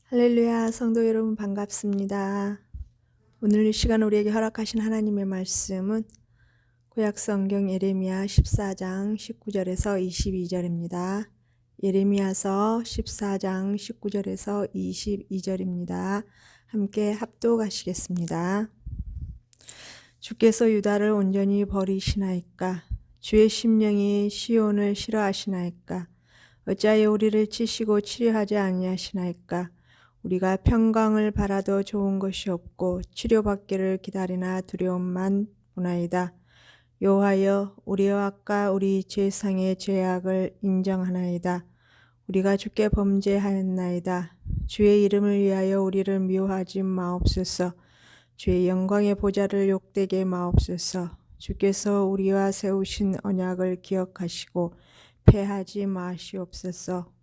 할렐루야, 성도 여러분 반갑습니다. 오늘 이 시간 우리에게 허락하신 하나님의 말씀은 구약성경 예레미야 14장 19절에서 22절입니다. 예레미야서 14장 19절에서 22절입니다. 함께 합독하시겠습니다. 주께서 유다를 온전히 버리시나이까? 주의 심령이 시온을 싫어하시나이까? 어찌하여 우리를 치시고 치료하지 아니하시나이까? 우리가 평강을 바라도 좋은 것이 없고 치료받기를 기다리나 두려움만 보나이다. 여호와여, 우리와 아까 우리 죄상의 죄악을 인정하나이다. 우리가 주께 범죄하였나이다. 주의 이름을 위하여 우리를 미워하지 마옵소서. 주의 영광의 보좌를 욕되게 마옵소서. 주께서 우리와 세우신 언약을 기억하시고 패하지 마시옵소서.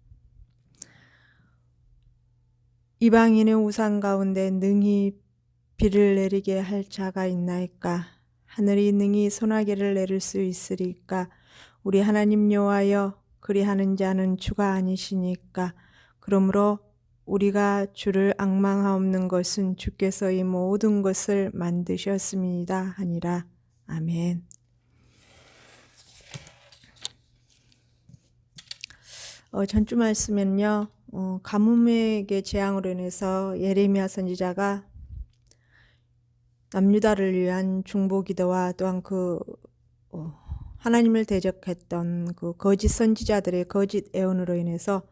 이방인의 우상 가운데 능히 비를 내리게 할 자가 있나이까? 하늘이 능히 소나기를 내릴 수 있으리까? 우리 하나님 여호와여, 그리하는 자는 주가 아니시니까. 그러므로 우리가 주를 앙망하옵는 것은 주께서 이 모든 것을 만드셨습니다 하니라. 아멘. 전주 말씀은요, 가뭄에게 재앙으로 인해서 예레미야 선지자가 남유다를 위한 중보기도와 또한 하나님을 대적했던 그 거짓 선지자들의 거짓 애언으로 인해서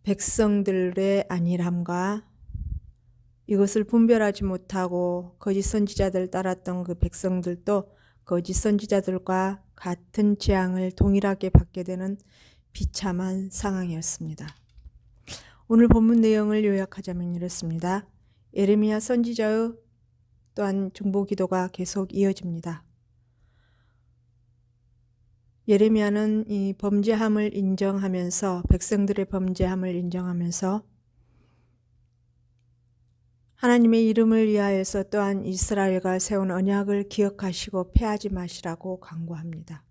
백성들의 안일함과 이것을 분별하지 못하고 거짓 선지자들 따랐던 그 백성들도 거짓 선지자들과 같은 재앙을 동일하게 받게 되는 비참한 상황이었습니다. 오늘 본문 내용을 요약하자면 이렇습니다. 예레미야 선지자의 또한 중보기도가 계속 이어집니다. 예레미야는 이 범죄함을 인정하면서 백성들의 범죄함을 인정하면서 하나님의 이름을 위하여서 또한 이스라엘과 세운 언약을 기억하시고 패하지 마시라고 강구합니다.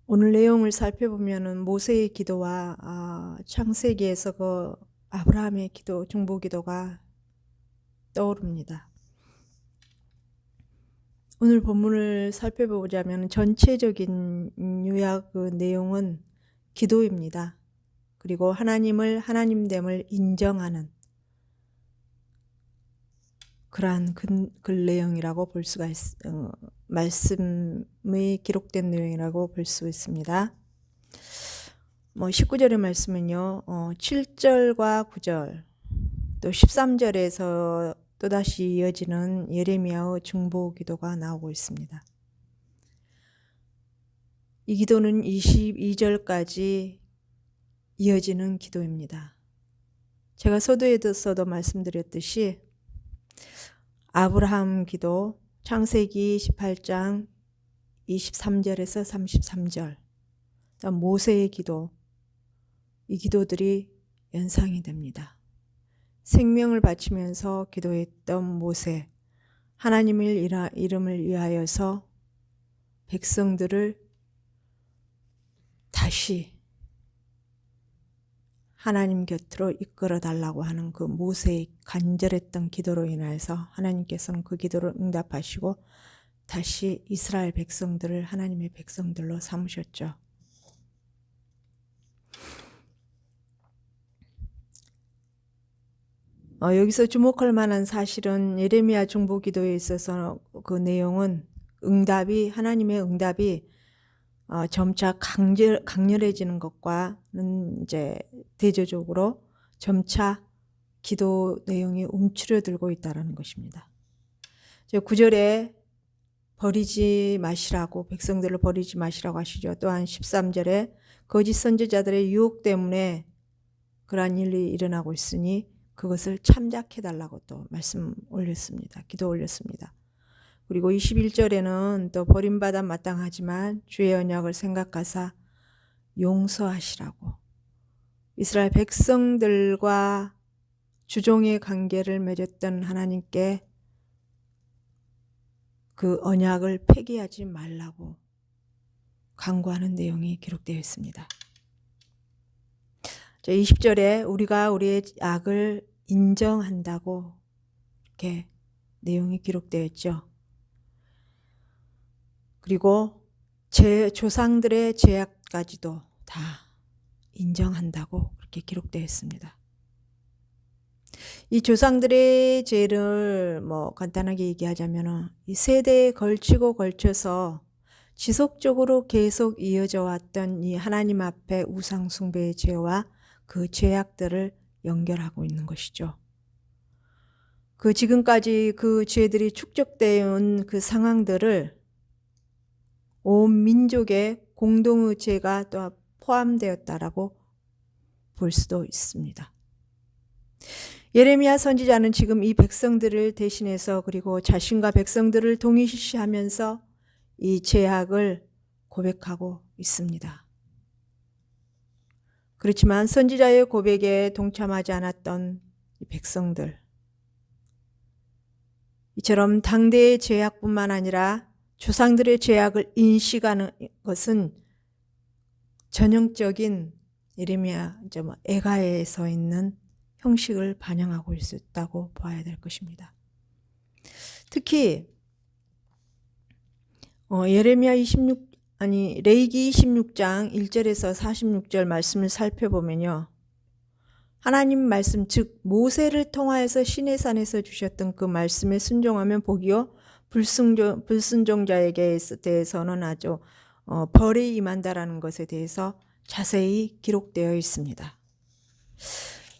오늘 내용을 살펴보면 모세의 기도와 창세기에서 그 아브라함의 기도, 중보기도가 떠오릅니다. 오늘 본문을 살펴보자면 전체적인 요약 그 내용은 기도입니다. 그리고 하나님을 하나님됨을 인정하는 그러한 글 내용이라고 볼 수가 말씀이 기록된 내용이라고 볼 수 있습니다. 19절의 말씀은요, 7절과 9절, 또 13절에서 또다시 이어지는 예레미야의 중보 기도가 나오고 있습니다. 이 기도는 22절까지 이어지는 기도입니다. 제가 서두에서도 말씀드렸듯이 아브라함 기도, 창세기 18장 23절에서 33절, 모세의 기도, 이 기도들이 연상이 됩니다. 생명을 바치면서 기도했던 모세, 하나님의 이름을 위하여서 백성들을 다시 하나님 곁으로 이끌어 달라고 하는 그 모세의 간절했던 기도로 인하여서 하나님께서는 그 기도를 응답하시고 다시 이스라엘 백성들을 하나님의 백성들로 삼으셨죠. 여기서 주목할 만한 사실은 예레미야 중보기도에 있어서 그 내용은 하나님의 응답이 점차 강렬해지는 것과는 이제 대조적으로 점차 기도 내용이 움츠러들고 있다는 것입니다. 9절에 버리지 마시라고, 백성들을 버리지 마시라고 하시죠. 또한 13절에 거짓 선지자들의 유혹 때문에 그러한 일이 일어나고 있으니 그것을 참작해달라고 또 말씀 올렸습니다. 기도 올렸습니다. 그리고 21절에는 또 버림받아 마땅하지만 주의 언약을 생각하사 용서하시라고, 이스라엘 백성들과 주종의 관계를 맺었던 하나님께 그 언약을 폐기하지 말라고 간구하는 내용이 기록되어 있습니다. 20절에 우리가 우리의 악을 인정한다고 이렇게 내용이 기록되어 있죠. 그리고 조상들의 죄악까지도 다 인정한다고 그렇게 기록되어 있습니다. 이 조상들의 죄를 간단하게 얘기하자면 이 세대에 걸쳐서 지속적으로 계속 이어져 왔던 이 하나님 앞에 우상 숭배의 죄와 그 죄악들을 연결하고 있는 것이죠. 지금까지 그 죄들이 축적되어 온 그 상황들을 온 민족의 공동의 죄가 또 포함되었다라고 볼 수도 있습니다. 예레미야 선지자는 지금 이 백성들을 대신해서 그리고 자신과 백성들을 동일시하면서 이 죄악을 고백하고 있습니다. 그렇지만 선지자의 고백에 동참하지 않았던 이 백성들, 이처럼 당대의 죄악뿐만 아니라 조상들의 죄악을 인식하는 것은 전형적인 예레미야 애가에서 있는 형식을 반영하고 있었다고 봐야 될 것입니다. 특히 레위기 26장 1절에서 46절 말씀을 살펴보면요. 하나님 말씀, 즉 모세를 통하여서 시내산에서 주셨던 그 말씀에 순종하면 복이요, 불순종자에게 대해서는 아주 벌이 임한다라는 것에 대해서 자세히 기록되어 있습니다.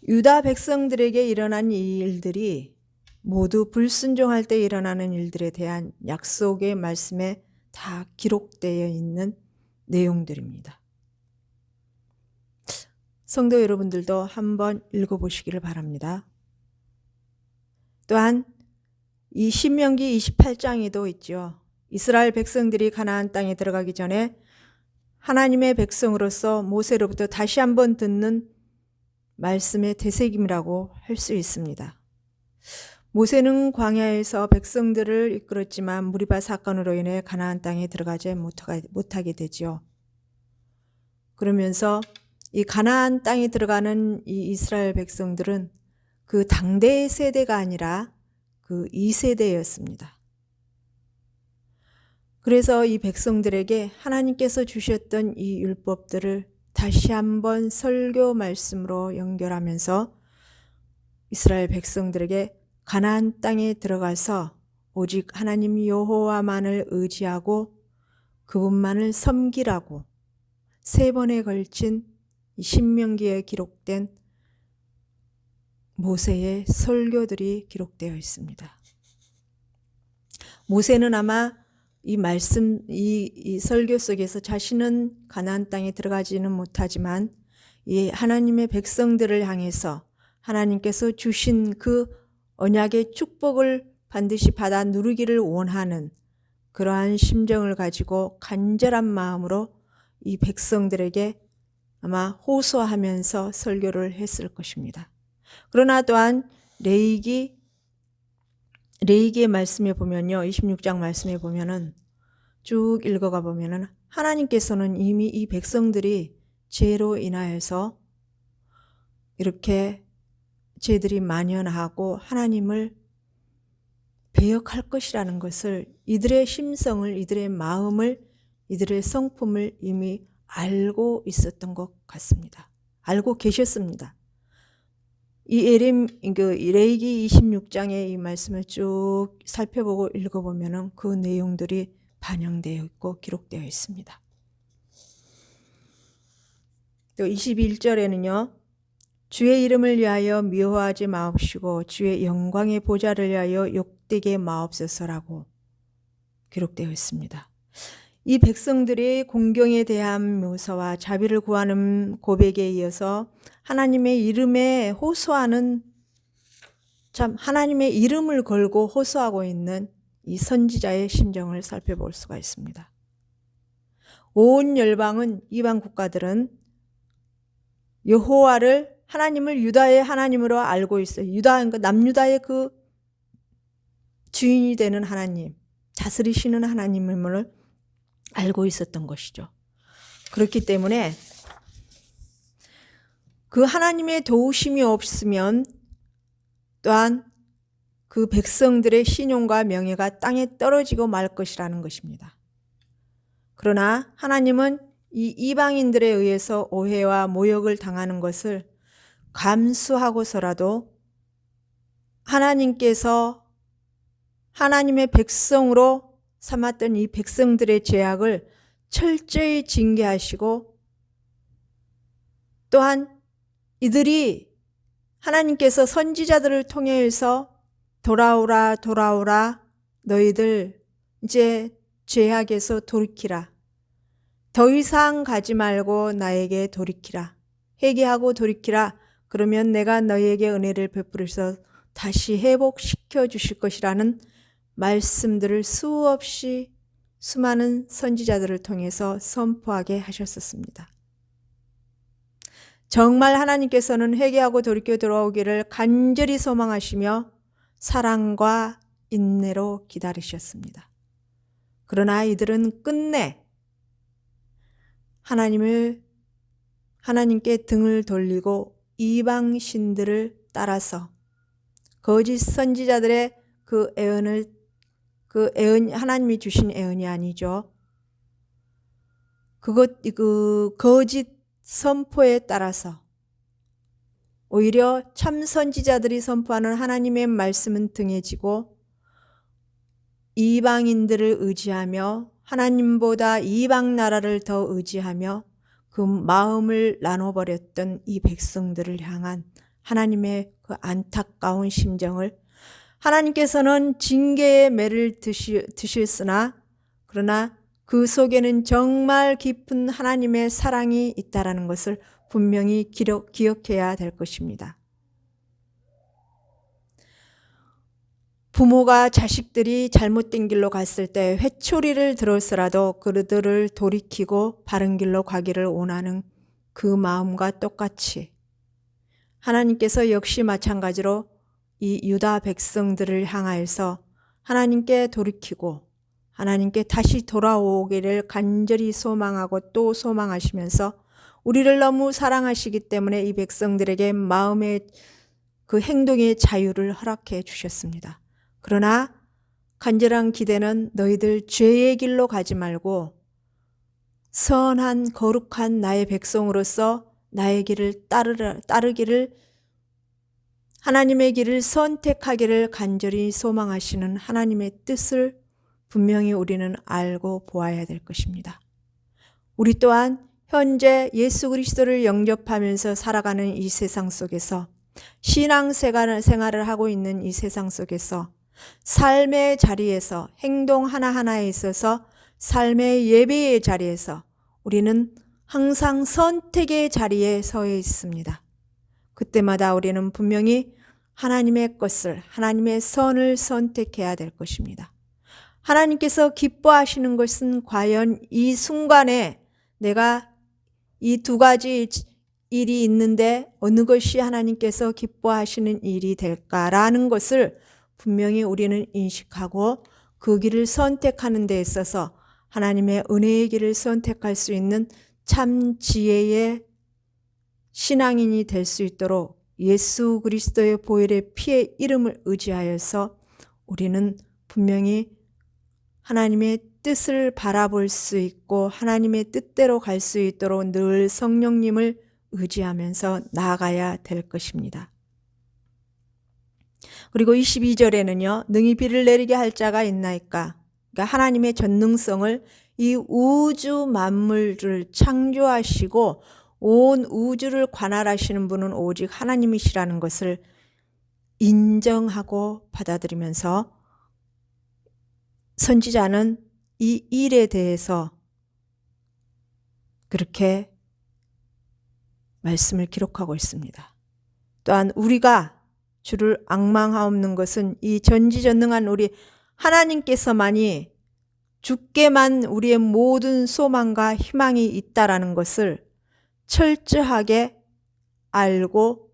유다 백성들에게 일어난 이 일들이 모두 불순종할 때 일어나는 일들에 대한 약속의 말씀에 다 기록되어 있는 내용들입니다. 성도 여러분들도 한번 읽어보시기를 바랍니다. 또한 이 신명기 28장에도 있죠. 이스라엘 백성들이 가나안 땅에 들어가기 전에 하나님의 백성으로서 모세로부터 다시 한번 듣는 말씀의 되새김이라고 할 수 있습니다. 모세는 광야에서 백성들을 이끌었지만 무리바 사건으로 인해 가나안 땅에 들어가지 못하게 되죠. 그러면서 이 가나안 땅에 들어가는 이 이스라엘 백성들은 그 당대의 세대가 아니라 그 2세대였습니다. 그래서 이 백성들에게 하나님께서 주셨던 이 율법들을 다시 한번 설교 말씀으로 연결하면서 이스라엘 백성들에게 가나안 땅에 들어가서 오직 하나님 여호와만을 의지하고 그분만을 섬기라고 3번에 걸친 이 신명기에 기록된 모세의 설교들이 기록되어 있습니다. 모세는 아마 이 말씀, 이 설교 속에서 자신은 가나안 땅에 들어가지는 못하지만 이 하나님의 백성들을 향해서 하나님께서 주신 그 언약의 축복을 반드시 받아 누리기를 원하는 그러한 심정을 가지고 간절한 마음으로 이 백성들에게 아마 호소하면서 설교를 했을 것입니다. 그러나 또한 레위기의 말씀에 보면요. 26장 말씀에 보면은 쭉 읽어가 보면은 하나님께서는 이미 이 백성들이 죄로 인하여서 이렇게 죄들이 만연하고 하나님을 배역할 것이라는 것을 이들의 심성을, 이들의 마음을, 이들의 성품을 이미 알고 있었던 것 같습니다. 알고 계셨습니다. 이 레위기 26장의 이 말씀을 쭉 살펴보고 읽어보면 그 내용들이 반영되어 있고 기록되어 있습니다. 또 21절에는요. 주의 이름을 위하여 미워하지 마옵시고 주의 영광의 보좌를 위하여 욕되게 마옵소서라고 기록되어 있습니다. 이 백성들의 공경에 대한 묘사와 자비를 구하는 고백에 이어서 하나님의 이름에 호소하는, 참 하나님의 이름을 걸고 호소하고 있는 이 선지자의 심정을 살펴볼 수가 있습니다. 온 열방은, 이방 국가들은 여호와를, 하나님을 유다의 하나님으로 알고 있어요. 그러니까 남유다의 그 주인이 되는 하나님, 다스리시는 하나님을 알고 있었던 것이죠. 그렇기 때문에 그 하나님의 도우심이 없으면 또한 그 백성들의 신용과 명예가 땅에 떨어지고 말 것이라는 것입니다. 그러나 하나님은 이 이방인들에 의해서 오해와 모욕을 당하는 것을 감수하고서라도 하나님께서 하나님의 백성으로 삼았던 이 백성들의 죄악을 철저히 징계하시고 또한 이들이 하나님께서 선지자들을 통해서 돌아오라 돌아오라 너희들 이제 죄악에서 돌이키라. 더 이상 가지 말고 나에게 돌이키라. 회개하고 돌이키라. 그러면 내가 너희에게 은혜를 베풀어서 다시 회복시켜 주실 것이라는 말씀들을 수없이 수많은 선지자들을 통해서 선포하게 하셨었습니다. 정말 하나님께서는 회개하고 돌이켜 돌아오기를 간절히 소망하시며 사랑과 인내로 기다리셨습니다. 그러나 이들은 끝내 하나님께 등을 돌리고 이방 신들을 따라서 거짓 선지자들의 그 애언 하나님이 주신 애언이 아니죠. 그 거짓 선포에 따라서 오히려 참 선지자들이 선포하는 하나님의 말씀은 등에 지고 이방인들을 의지하며 하나님보다 이방 나라를 더 의지하며 그 마음을 나눠버렸던 이 백성들을 향한 하나님의 그 안타까운 심정을 하나님께서는 징계의 매를 드셨으나 그러나 그 속에는 정말 깊은 하나님의 사랑이 있다라는 것을 분명히 기억해야 될 것입니다. 부모가 자식들이 잘못된 길로 갔을 때 회초리를 들었으라도 그들을 돌이키고 바른 길로 가기를 원하는 그 마음과 똑같이 하나님께서 역시 마찬가지로 이 유다 백성들을 향하여서 하나님께 돌이키고 하나님께 다시 돌아오기를 간절히 소망하고 또 소망하시면서 우리를 너무 사랑하시기 때문에 이 백성들에게 마음의 그 행동의 자유를 허락해 주셨습니다. 그러나 간절한 기대는 너희들 죄의 길로 가지 말고 선한 거룩한 나의 백성으로서 나의 길을 따르기를 하나님의 길을 선택하기를 간절히 소망하시는 하나님의 뜻을 분명히 우리는 알고 보아야 될 것입니다. 우리 또한 현재 예수 그리스도를 영접하면서 살아가는 이 세상 속에서 신앙 생활을 하고 있는 이 세상 속에서 삶의 자리에서 행동 하나하나에 있어서 삶의 예배의 자리에서 우리는 항상 선택의 자리에 서 있습니다. 그때마다 우리는 분명히 하나님의 것을, 하나님의 선을 선택해야 될 것입니다. 하나님께서 기뻐하시는 것은 과연 이 순간에 내가 이 두 가지 일이 있는데 어느 것이 하나님께서 기뻐하시는 일이 될까라는 것을 분명히 우리는 인식하고 그 길을 선택하는 데 있어서 하나님의 은혜의 길을 선택할 수 있는 참 지혜의 신앙인이 될 수 있도록 예수 그리스도의 보혈의 피의 이름을 의지하여서 우리는 분명히 하나님의 뜻을 바라볼 수 있고 하나님의 뜻대로 갈 수 있도록 늘 성령님을 의지하면서 나아가야 될 것입니다. 그리고 22절에는요. 능히 비를 내리게 할 자가 있나이까. 그러니까 하나님의 전능성을 이 우주 만물을 창조하시고 온 우주를 관할하시는 분은 오직 하나님이시라는 것을 인정하고 받아들이면서 선지자는 이 일에 대해서 그렇게 말씀을 기록하고 있습니다. 또한 우리가 주를 앙망하옵는 것은 이 전지전능한 우리 하나님께서만이 주께만 우리의 모든 소망과 희망이 있다라는 것을 철저하게 알고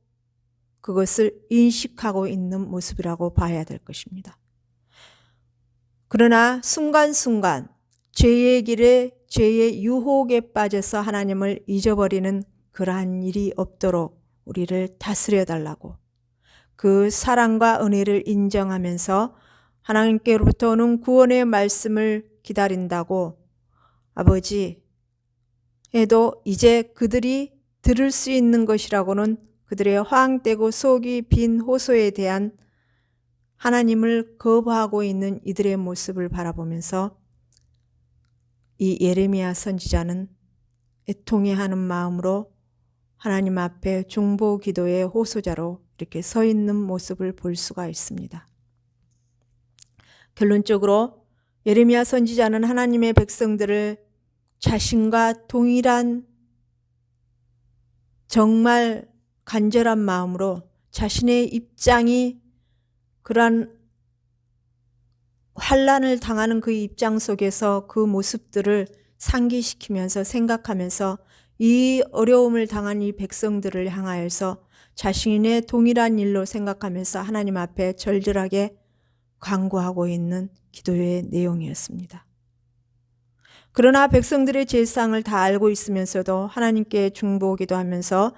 그것을 인식하고 있는 모습이라고 봐야 될 것입니다. 그러나 순간순간 죄의 길에 죄의 유혹에 빠져서 하나님을 잊어버리는 그러한 일이 없도록 우리를 다스려 달라고, 그 사랑과 은혜를 인정하면서 하나님께로부터 오는 구원의 말씀을 기다린다고 아버지 해도 이제 그들이 들을 수 있는 것이라고는 그들의 허황되고 속이 빈 호소에 대한 하나님을 거부하고 있는 이들의 모습을 바라보면서 이 예레미야 선지자는 애통해하는 마음으로 하나님 앞에 중보 기도의 호소자로 이렇게 서 있는 모습을 볼 수가 있습니다. 결론적으로 예레미야 선지자는 하나님의 백성들을 자신과 동일한 정말 간절한 마음으로 자신의 입장이 그러한 환난을 당하는 그 입장 속에서 그 모습들을 상기시키면서 생각하면서 이 어려움을 당한 이 백성들을 향하여서 자신의 동일한 일로 생각하면서 하나님 앞에 절절하게 간구하고 있는 기도의 내용이었습니다. 그러나 백성들의 죄상을 다 알고 있으면서도 하나님께 중보기도 하면서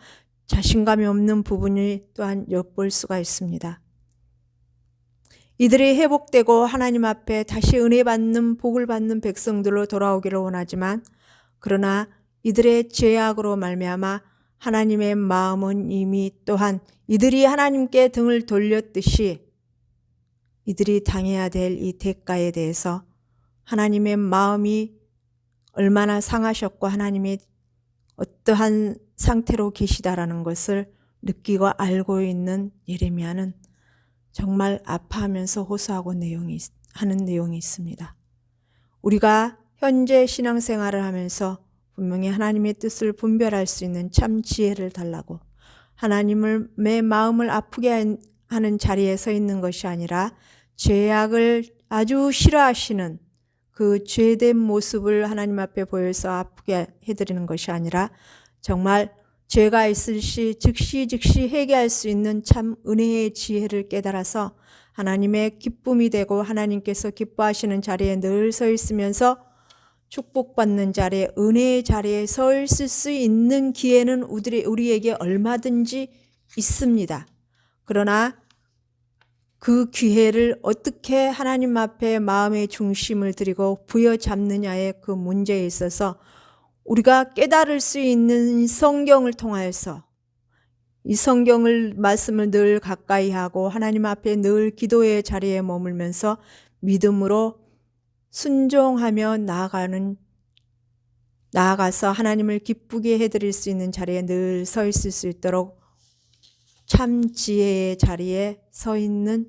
자신감이 없는 부분을 또한 엿볼 수가 있습니다. 이들이 회복되고 하나님 앞에 다시 은혜 받는 복을 받는 백성들로 돌아오기를 원하지만, 그러나 이들의 죄악으로 말미암아 하나님의 마음은 이미 또한 이들이 하나님께 등을 돌렸듯이 이들이 당해야 될 이 대가에 대해서 하나님의 마음이 얼마나 상하셨고 하나님이 어떠한 상태로 계시다라는 것을 느끼고 알고 있는 예레미야는 정말 아파하면서 호소하고 하는 내용이 있습니다. 우리가 현재 신앙생활을 하면서 분명히 하나님의 뜻을 분별할 수 있는 참 지혜를 달라고, 하나님의 마음을 아프게 하는 자리에 서 있는 것이 아니라 죄악을 아주 싫어하시는 그 죄된 모습을 하나님 앞에 보여서 아프게 해드리는 것이 아니라 정말 죄가 있을 시 즉시 회개할 수 있는 참 은혜의 지혜를 깨달아서 하나님의 기쁨이 되고 하나님께서 기뻐하시는 자리에 늘 서 있으면서 축복받는 자리에, 은혜의 자리에 서 있을 수 있는 기회는 우리에게 얼마든지 있습니다. 그러나 그 기회를 어떻게 하나님 앞에 마음의 중심을 드리고 부여잡느냐의 그 문제에 있어서 우리가 깨달을 수 있는 성경을 통하여서 이 성경을 말씀을 늘 가까이 하고 하나님 앞에 늘 기도의 자리에 머물면서 믿음으로 순종하며 나아가서 하나님을 기쁘게 해드릴 수 있는 자리에 늘 서 있을 수 있도록 참 지혜의 자리에 서 있는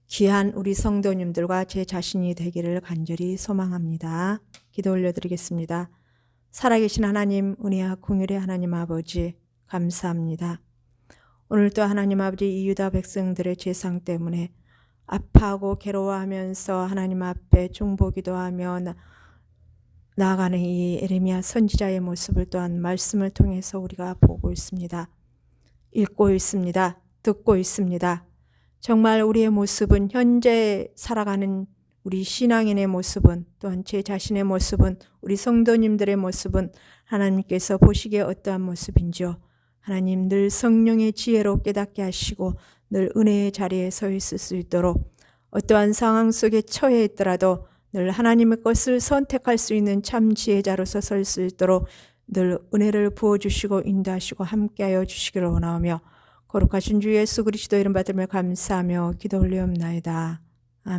귀한 우리 성도님들과 제 자신이 되기를 간절히 소망합니다. 기도 올려드리겠습니다. 살아계신 하나님, 은혜와 공율의 하나님 아버지, 감사합니다. 오늘도 하나님 아버지 이 유다 백성들의 죄상 때문에 아파하고 괴로워하면서 하나님 앞에 중보기도하며 나아가는 이 예레미야 선지자의 모습을 또한 말씀을 통해서 우리가 보고 있습니다. 읽고 있습니다. 듣고 있습니다. 정말 우리의 모습은, 현재 살아가는 우리 신앙인의 모습은, 또한 제 자신의 모습은, 우리 성도님들의 모습은 하나님께서 보시기에 어떠한 모습인지요. 하나님 늘 성령의 지혜로 깨닫게 하시고 늘 은혜의 자리에 서 있을 수 있도록, 어떠한 상황 속에 처해 있더라도 늘 하나님의 것을 선택할 수 있는 참 지혜자로서 설 수 있도록 늘 은혜를 부어주시고 인도하시고 함께하여 주시기를 원하오며, 거룩하신 주 예수 그리스도 이름 받으며 감사하며 기도 올리옵나이다.